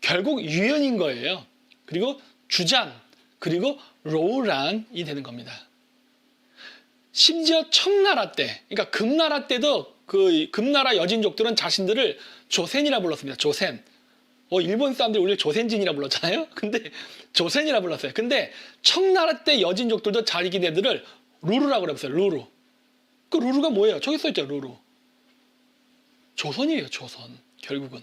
결국 유연인 거예요. 그리고 주잔, 그리고 로란이 되는 겁니다. 심지어 청나라 때, 그러니까 금나라 때도 그 금나라 여진족들은 자신들을 조센이라 불렀습니다. 조센. 일본 사람들이 원래 조센진이라 불렀잖아요. 근데 조센이라 불렀어요. 근데 청나라 때 여진족들도 자기네들을 루루라고 그랬어요. 루루. 그 루루가 뭐예요? 저기 써있죠. 루루. 조선이에요. 조선. 결국은.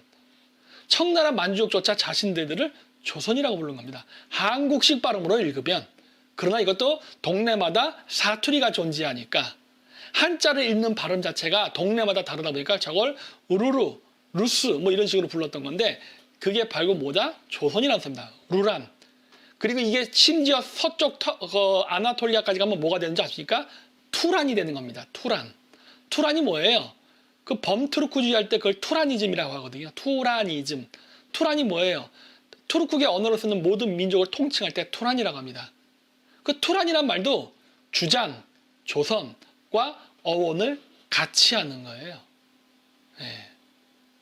청나라 만주족조차 자신들을 조선이라고 부르는 겁니다. 한국식 발음으로 읽으면. 그러나 이것도 동네마다 사투리가 존재하니까 한자를 읽는 발음 자체가 동네마다 다르다 보니까 저걸 우루루, 루스 뭐 이런 식으로 불렀던 건데 그게 바로 뭐다? 조선이라는 뜻입니다. 루란. 그리고 이게 심지어 서쪽 아나톨리아까지 가면 뭐가 되는지 아십니까? 투란이 되는 겁니다. 투란. 투란이 뭐예요? 그 범투르크주의 할 때 그걸 투라니즘이라고 하거든요. 투라니즘. 투란이 뭐예요? 투르크계 언어로 쓰는 모든 민족을 통칭할 때 투란이라고 합니다. 그 투란이란 말도 주잔, 조선과 어원을 같이 하는 거예요. 네.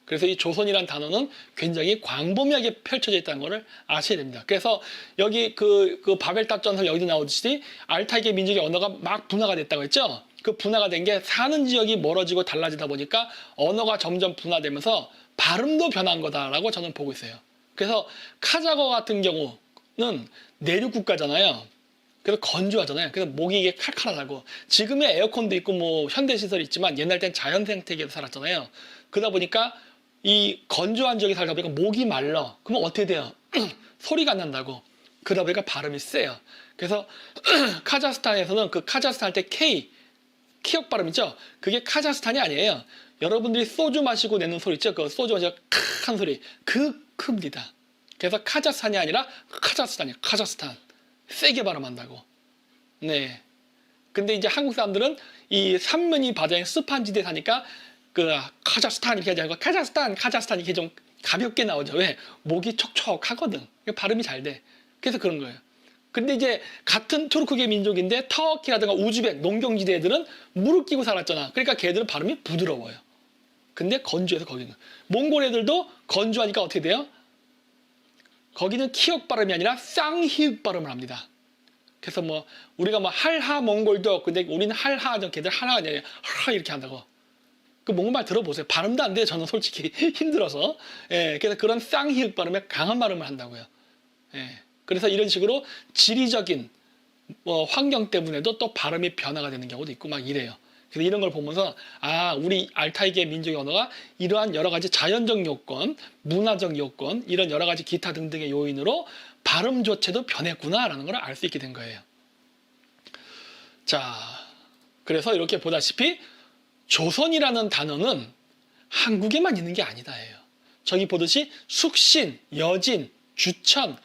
그래서 이 조선이란 단어는 굉장히 광범위하게 펼쳐져 있다는 것을 아셔야 됩니다. 그래서 여기 그 바벨탑 전설 여기도 나오듯이 알타이계 민족의 언어가 막 분화가 됐다고 했죠. 그 분화가 된 게 사는 지역이 멀어지고 달라지다 보니까 언어가 점점 분화되면서 발음도 변한 거다라고 저는 보고 있어요. 그래서 카자거 같은 경우는 내륙 국가잖아요. 그래서 건조하잖아요. 그래서 목이 이게 칼칼하다고. 지금의 에어컨도 있고 뭐 현대시설이 있지만 옛날 땐 자연 생태계에서 살았잖아요. 그러다 보니까 이 건조한 지역에 살다 보니까 목이 말라. 그러면 어떻게 돼요? 소리가 안 난다고. 그러다 보니까 발음이 세요. 그래서 카자흐스탄에서는 그 카자흐스탄 할 때 키역 발음 있죠? 그게 카자흐스탄이 아니에요. 여러분들이 소주 마시고 내는 소리 있죠? 그 소주 마시고 칵한 소리. 그 큽니다. 그래서 카자흐스탄이 아니라 카자흐스탄이에요. 카자흐스탄. 세게 발음한다고. 네. 근데 이제 한국 사람들은 이 삼면이 바다에 습한 지대에 사니까 그 카자흐스탄 이렇게 하지 않고 카자흐스탄 이렇게 좀 가볍게 나오죠. 왜? 목이 촉촉하거든. 발음이 잘 돼. 그래서 그런 거예요. 근데 이제 같은 투르크계 민족인데 터키라든가 우즈벡, 농경지대들은 무릎 끼고 살았잖아. 그러니까 걔들은 발음이 부드러워요. 근데 건조해서 거기는. 몽골 애들도 건조하니까 어떻게 돼요? 거기는 키역 발음이 아니라 쌍히읗 발음을 합니다. 그래서 뭐 우리가 뭐 할하 몽골도 근데 우리는 할하죠. 걔들 할하가 아니라 하 이렇게 한다고. 그 몽골말 들어보세요. 발음도 안 돼요. 저는 솔직히 힘들어서. 예, 그래서 그런 쌍히읗 발음에 강한 발음을 한다고요. 예, 그래서 이런 식으로 지리적인 환경 때문에도 또 발음이 변화가 되는 경우도 있고 막 이래요. 그래서 이런 걸 보면서 우리 알타이계 민족의 언어가 이러한 여러 가지 자연적 요건, 문화적 요건, 이런 여러 가지 기타 등등의 요인으로 발음 자체도 변했구나라는 걸 알 수 있게 된 거예요. 자, 그래서 이렇게 보다시피 조선이라는 단어는 한국에만 있는 게 아니다예요. 저기 보듯이 숙신, 여진, 주천,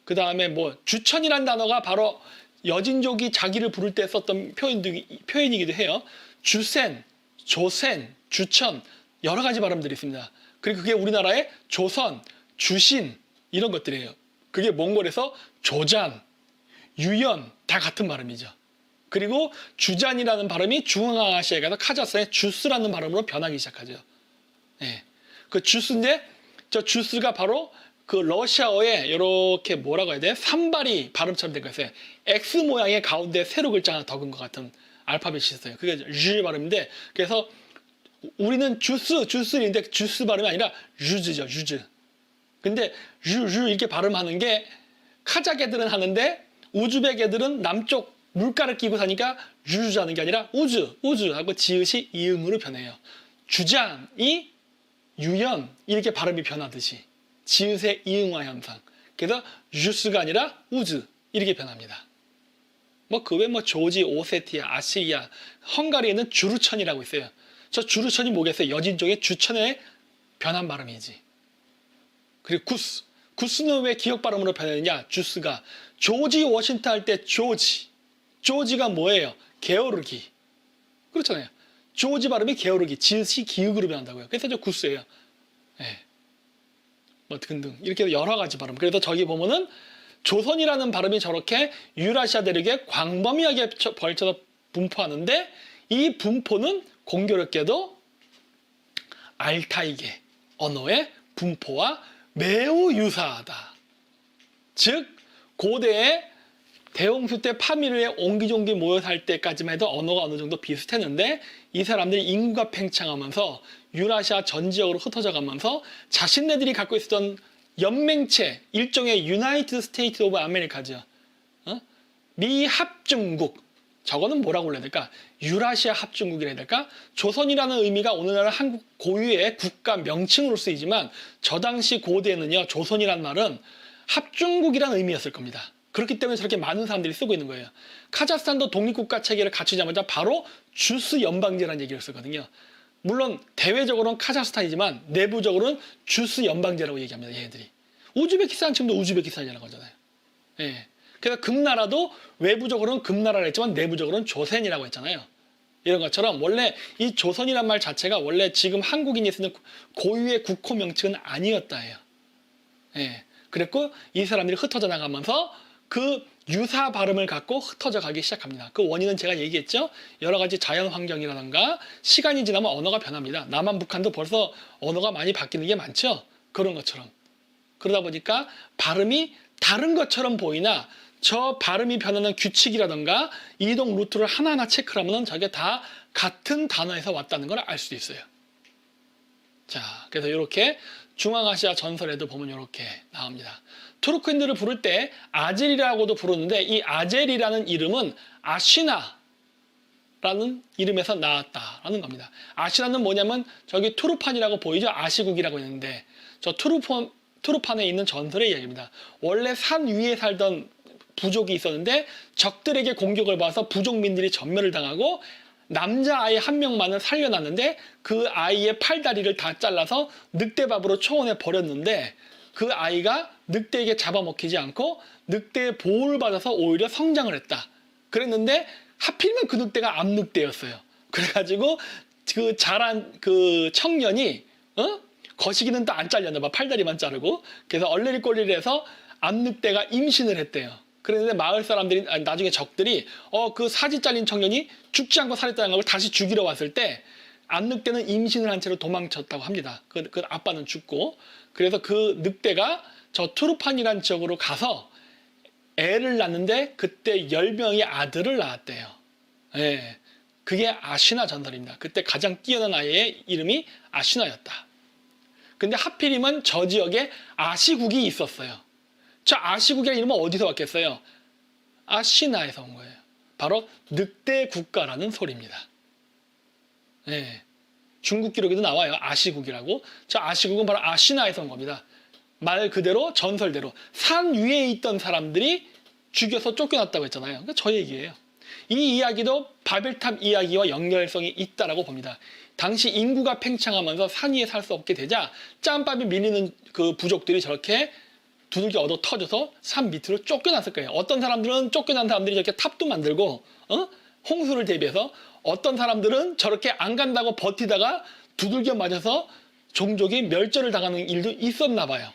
그 다음에 뭐 주천이라는 단어가 바로 여진족이 자기를 부를 때 썼던 표현이기도 해요. 주센, 조센, 주천 여러 가지 발음들이 있습니다. 그리고 그게 우리나라의 조선, 주신 이런 것들이에요. 그게 몽골에서 조잔, 유연 다 같은 발음이죠. 그리고 주잔이라는 발음이 중앙아시아에 가서 카자흐스탄의 주스라는 발음으로 변하기 시작하죠. 네. 그 주스인데 저 주스가 바로 그 러시아어에 이렇게 뭐라고 해야 돼? 산발이 발음처럼 된 거였어요. X 모양의 가운데 세로 글자 하나 덕은 것 같은 알파벳이 있어요. 그게 르 발음인데 그래서 우리는 주스인데 주스 발음이 아니라 르즈죠. 르즈. 근데 르 이렇게 발음하는 게 카자흐 애들은 하는데 우즈벡 애들은 남쪽 물가를 끼고 사니까 르즈 하는 게 아니라 우즈 하고 지읒이 이응으로 변해요. 주장이 유연 이렇게 발음이 변하듯이 지읒의 이응화 현상. 그래서 주스가 아니라 우즈 이렇게 변합니다. 뭐 그 외 뭐 조지, 오세티아, 아시리아, 헝가리에는 주루천이라고 있어요. 저 주루천이 뭐겠어요? 여진 쪽의 주천의 변한 발음이지. 그리고 구스는 왜 기억 발음으로 변했느냐? 주스가 조지 워싱턴 할 때 조지가 뭐예요? 게으르기. 그렇잖아요. 조지 발음이 게으르기, 지읒이 기역으로 변한다고요. 그래서 저 구스예요. 네. 뭐 등등 이렇게 여러 가지 발음. 그래서 저기 보면은 조선이라는 발음이 저렇게 유라시아 대륙에 광범위하게 벌쳐서 분포하는데 이 분포는 공교롭게도 알타이계 언어의 분포와 매우 유사하다. 즉 고대의 대홍수 때 파미르에 옹기종기 모여 살 때까지만 해도 언어가 어느 정도 비슷했는데 이 사람들이 인구가 팽창하면서 유라시아 전 지역으로 흩어져 가면서 자신네들이 갖고 있었던 연맹체, 일종의 유나이티드 스테이트 오브 아메리카죠. 미합중국. 저거는 뭐라고 불러야 될까? 유라시아 합중국이라 해야 될까? 조선이라는 의미가 오늘날 한국 고유의 국가 명칭으로 쓰이지만 저 당시 고대에는요, 조선이란 말은 합중국이라는 의미였을 겁니다. 그렇기 때문에 저렇게 많은 사람들이 쓰고 있는 거예요. 카자흐스탄도 독립국가 체계를 갖추자마자 바로 주스 연방제라는 얘기를 쓰거든요. 물론 대외적으로는 카자흐스탄이지만 내부적으로는 주스 연방제라고 얘기합니다. 얘네들이. 우즈베키스탄 지금도 우즈베키스탄이라는 거잖아요. 예. 그래서 금나라도 외부적으로는 금나라라 했지만 내부적으로는 조선이라고 했잖아요. 이런 것처럼 원래 이 조선이란 말 자체가 원래 지금 한국인이 쓰는 고유의 국호 명칭은 아니었다 해요. 예. 그랬고 이 사람들이 흩어져 나가면서 그 유사 발음을 갖고 흩어져 가기 시작합니다. 그 원인은 제가 얘기했죠. 여러 가지 자연 환경이라든가 시간이 지나면 언어가 변합니다. 남한 북한도 벌써 언어가 많이 바뀌는 게 많죠. 그런 것처럼. 그러다 보니까 발음이 다른 것처럼 보이나 저 발음이 변하는 규칙이라든가 이동 루트를 하나하나 체크를 하면 저게 다 같은 단어에서 왔다는 걸 알 수 있어요. 자, 그래서 이렇게 중앙아시아 전설에도 보면 이렇게 나옵니다. 투르크인들을 부를 때 아젤이라고도 부르는데 이 아젤이라는 이름은 아시나라는 이름에서 나왔다라는 겁니다. 아시나는 뭐냐면 저기 투르판이라고 보이죠? 아시국이라고 있는데 저 투르판에 있는 전설의 이야기입니다. 원래 산 위에 살던 부족이 있었는데 적들에게 공격을 받아서 부족민들이 전멸을 당하고 남자아이 한 명만을 살려놨는데 그 아이의 팔다리를 다 잘라서 늑대밥으로 초원에 버렸는데 그 아이가 늑대에게 잡아먹히지 않고 늑대의 보호를 받아서 오히려 성장을 했다. 그랬는데 하필이면 그 늑대가 암늑대였어요. 그래가지고 그 자란 그 청년이 거시기는 또 안 잘렸나 봐. 팔다리만 자르고. 그래서 얼레리꼴리를 해서 암늑대가 임신을 했대요. 그랬는데 마을 사람들이 나중에 적들이 그 사지 잘린 청년이 죽지 않고 살았다는 걸 다시 죽이러 왔을 때 암늑대는 임신을 한 채로 도망쳤다고 합니다. 그 아빠는 죽고. 그래서 그 늑대가 저 투르판이라는 지역으로 가서 애를 낳는데 그때 10명의 아들을 낳았대요. 예, 그게 아시나 전설입니다. 그때 가장 뛰어난 아이의 이름이 아시나였다. 근데 하필이면 저 지역에 아시국이 있었어요. 저 아시국이라는 이름은 어디서 왔겠어요? 아시나에서 온 거예요. 바로 늑대 국가라는 소리입니다. 예, 중국 기록에도 나와요. 아시국이라고. 저 아시국은 바로 아시나에서 온 겁니다. 말 그대로 전설대로 산 위에 있던 사람들이 죽여서 쫓겨났다고 했잖아요. 그러니까 저 얘기예요. 이 이야기도 바벨탑 이야기와 연결성이 있다라고 봅니다. 당시 인구가 팽창하면서 산 위에 살 수 없게 되자 짬밥이 밀리는 그 부족들이 저렇게 두들겨 얻어 터져서 산 밑으로 쫓겨났을 거예요. 어떤 사람들은 쫓겨난 사람들이 저렇게 탑도 만들고 홍수를 대비해서 어떤 사람들은 저렇게 안 간다고 버티다가 두들겨 맞아서 종족이 멸절을 당하는 일도 있었나 봐요.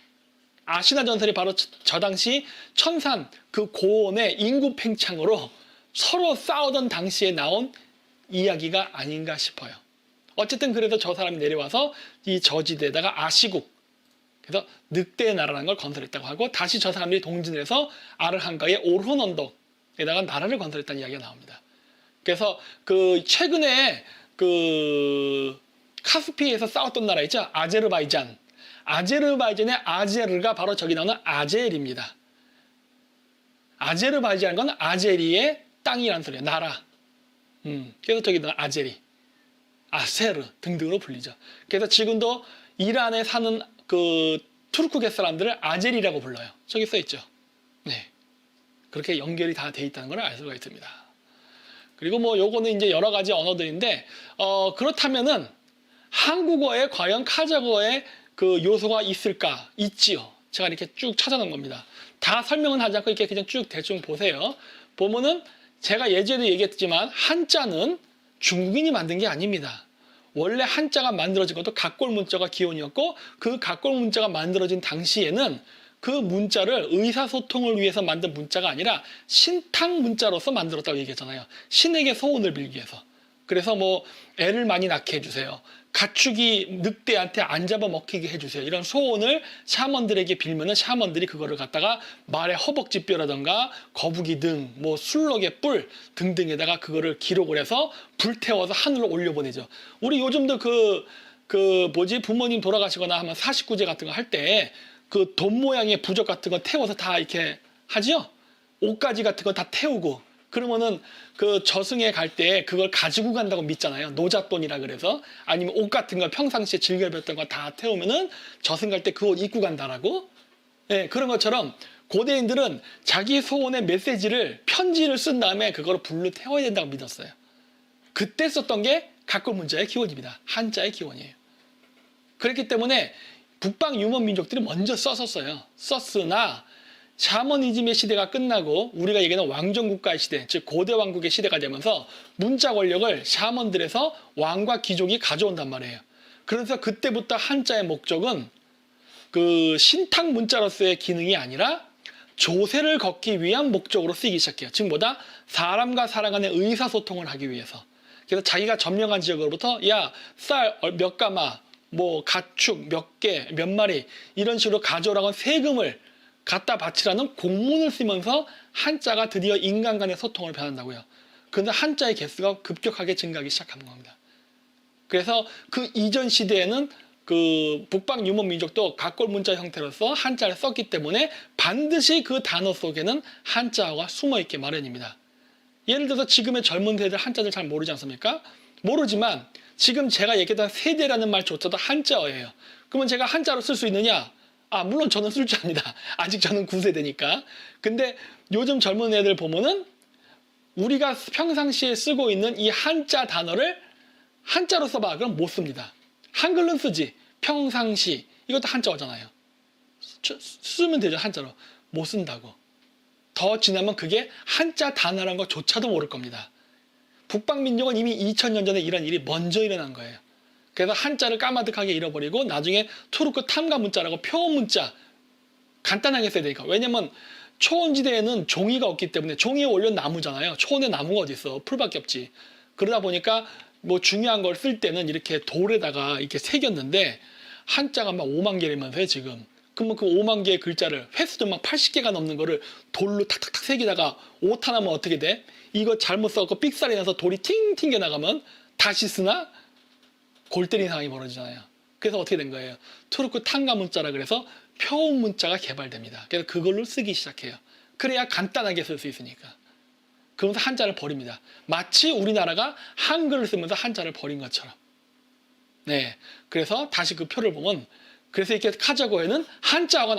아시나 전설이 바로 저 당시 천산 그 고원의 인구 팽창으로 서로 싸우던 당시에 나온 이야기가 아닌가 싶어요. 어쨌든 그래서 저 사람이 내려와서 이 저지대에다가 아시국, 그래서 늑대의 나라라는 걸 건설했다고 하고 다시 저 사람들이 동진을 해서 아르한가의 오르혼 언덕에다가 나라를 건설했다는 이야기가 나옵니다. 그래서 그 최근에 그 카스피에서 싸웠던 나라 있죠? 아제르바이잔. 아제르바이잔의 아제르가 바로 저기 나오는 아젤입니다. 아제르바이잔은 건 아제리의 땅이라는 소리예요. 나라. 그래서 저기 나오는 아제리, 아세르 등등으로 불리죠. 그래서 지금도 이란에 사는 그 투르크계 사람들을 아제리라고 불러요. 저기 써있죠. 네, 그렇게 연결이 다 돼 있다는 걸 알 수가 있습니다. 그리고 뭐 요거는 이제 여러 가지 언어들인데 그렇다면은 한국어에 과연 카자흐어의 그 요소가 있을까? 있지요. 제가 이렇게 쭉 찾아놓은 겁니다. 다 설명은 하지 않고 이렇게 그냥 쭉 대충 보세요. 보면은 제가 예전에도 얘기했지만 한자는 중국인이 만든 게 아닙니다. 원래 한자가 만들어진 것도 각골 문자가 기원이었고 그 각골 문자가 만들어진 당시에는 그 문자를 의사소통을 위해서 만든 문자가 아니라 신탁 문자로서 만들었다고 얘기했잖아요. 신에게 소원을 빌기 위해서. 그래서 뭐 애를 많이 낳게 해주세요. 가축이 늑대한테 안 잡아먹히게 해주세요. 이런 소원을 샤먼들에게 빌면은 샤먼들이 그거를 갖다가 말의 허벅지뼈라던가 거북이 등, 뭐 술록의 뿔 등등에다가 그거를 기록을 해서 불태워서 하늘로 올려보내죠. 우리 요즘도 부모님 돌아가시거나 하면 사십구제 같은 거 할 때 그 돈 모양의 부적 같은 거 태워서 다 이렇게 하죠? 옷가지 같은 거 다 태우고. 그러면은 그 저승에 갈 때 그걸 가지고 간다고 믿잖아요. 노잣돈이라 그래서. 아니면 옷 같은 거 평상시에 즐겨 입었던 거 다 태우면은 저승 갈 때 그 옷 입고 간다라고. 예, 그런 것처럼 고대인들은 자기 소원의 메시지를 편지를 쓴 다음에 그걸 불로 태워야 된다고 믿었어요. 그때 썼던 게 각골문자의 기원입니다. 한자의 기원이에요. 그렇기 때문에 북방 유목 민족들이 먼저 썼었어요. 썼으나 샤머니즘의 시대가 끝나고 우리가 얘기하는 왕정국가의 시대, 즉 고대 왕국의 시대가 되면서 문자 권력을 샤먼들에서 왕과 귀족이 가져온단 말이에요. 그래서 그때부터 한자의 목적은 그 신탁 문자로서의 기능이 아니라 조세를 걷기 위한 목적으로 쓰이기 시작해요. 즉 뭐다? 사람과 사람 간의 의사소통을 하기 위해서. 그래서 자기가 점령한 지역으로부터 야, 쌀 몇 가마, 뭐 가축 몇 개, 몇 마리 이런 식으로 가져오라고 세금을 갖다 바치라는 공문을 쓰면서 한자가 드디어 인간 간의 소통을 변한다고요. 그런데 한자의 개수가 급격하게 증가하기 시작한 겁니다. 그래서 그 이전 시대에는 그 북방 유목 민족도 각골 문자 형태로서 한자를 썼기 때문에 반드시 그 단어 속에는 한자어가 숨어 있게 마련입니다. 예를 들어서 지금의 젊은 세대들 한자를 잘 모르지 않습니까? 모르지만 지금 제가 얘기했던 세대라는 말조차도 한자어예요. 그러면 제가 한자로 쓸 수 있느냐? 물론 저는 쓸 줄 압니다. 아직 저는 9세대니까. 근데 요즘 젊은 애들 보면은 우리가 평상시에 쓰고 있는 이 한자 단어를 한자로 써봐. 그럼 못 씁니다. 한글로 쓰지. 평상시. 이것도 한자어잖아요. 쓰면 되죠. 한자로. 못 쓴다고. 더 지나면 그게 한자 단어라는 것조차도 모를 겁니다. 북방민족은 이미 2000년 전에 이런 일이 먼저 일어난 거예요. 그래서 한자를 까마득하게 잃어버리고 나중에 투르크 탐가 문자라고 표원 문자 간단하게 써야 되니까. 왜냐면 초원지대에는 종이가 없기 때문에 종이에 올려 나무잖아요. 초원에 나무가 어디 있어. 풀밖에 없지. 그러다 보니까 뭐 중요한 걸 쓸 때는 이렇게 돌에다가 이렇게 새겼는데 한자가 막 5만 개라면서요 지금. 그러면 그 5만 개의 글자를 횟수도 막 80개가 넘는 거를 돌로 탁탁탁 새기다가 오타 나면 어떻게 돼? 이거 잘못 써갖고 삑살이 나서 돌이 팅 튕겨 나가면 다시 쓰나? 골 때리는 상황이 벌어지잖아요. 그래서 어떻게 된 거예요? 투르크 탕가 문자라 그래서 표운 문자가 개발됩니다. 그래서 그걸로 쓰기 시작해요. 그래야 간단하게 쓸 수 있으니까. 그러면서 한자를 버립니다. 마치 우리나라가 한글을 쓰면서 한자를 버린 것처럼. 네, 그래서 다시 그 표를 보면 그래서 이렇게 카자고에는 한자어가